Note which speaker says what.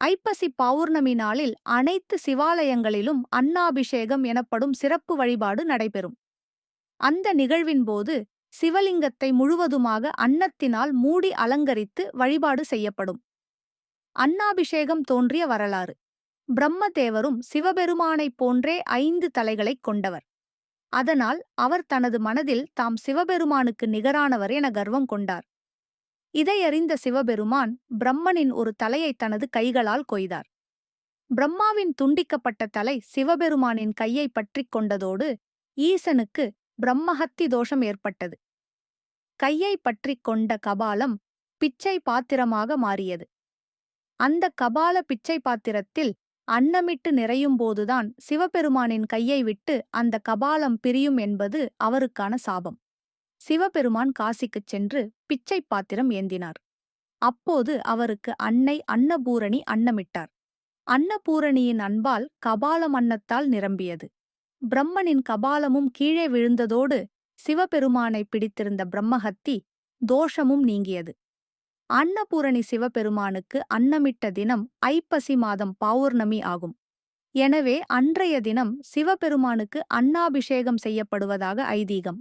Speaker 1: ஐப்பசி பௌர்ணமி நாளில் அனைத்து சிவாலயங்களிலும் அன்னாபிஷேகம் எனப்படும் சிறப்பு வழிபாடு நடைபெறும். அந்த நிகழ்வின் போது சிவலிங்கத்தை முழுவதுமாக அன்னத்தினால் மூடி அலங்கரித்து வழிபாடு செய்யப்படும். அன்னாபிஷேகம் தோன்றிய வரலாறு. பிரம்மதேவரும் சிவபெருமானைப் போன்றே 5 தலைகளைக் கொண்டவர். அதனால் அவர் தனது மனதில் தாம் சிவபெருமானுக்கு நிகரானவர் என கர்வம் கொண்டார். இதையறிந்த சிவபெருமான் பிரம்மனின் ஒரு தலையை தனது கைகளால் கொய்தார். பிரம்மாவின் துண்டிக்கப்பட்ட தலை சிவபெருமானின் கையை பற்றிக் கொண்டதோடு ஈசனுக்கு பிரம்மஹத்தி தோஷம் ஏற்பட்டது. கையை பற்றிக் கொண்ட கபாலம் பிச்சை பாத்திரமாக மாறியது. அந்த கபால பிச்சை பாத்திரத்தில் அன்னமிட்டு நிறையும்போதுதான் சிவபெருமானின் கையை விட்டு அந்த கபாலம் பிரியும் என்பது அவருக்கான சாபம். சிவபெருமான் காசிக்குச் சென்று பிச்சை பாத்திரம் ஏந்தினார். அப்போது அவருக்கு அன்னை அன்னபூரணி அன்னமிட்டார். அன்னபூரணியின் அன்பால் கபாலம் அன்னத்தால் நிரம்பியது. பிரம்மனின் கபாலமும் கீழே விழுந்ததோடு சிவபெருமானை பிடித்திருந்த பிரம்மஹத்தி தோஷமும் நீங்கியது. அன்னபூரணி சிவபெருமானுக்கு அன்னமிட்ட தினம் ஐப்பசி மாதம் பௌர்ணமி ஆகும். எனவே அன்றைய தினம் சிவபெருமானுக்கு அன்னாபிஷேகம் செய்யப்படுவதாக ஐதீகம்.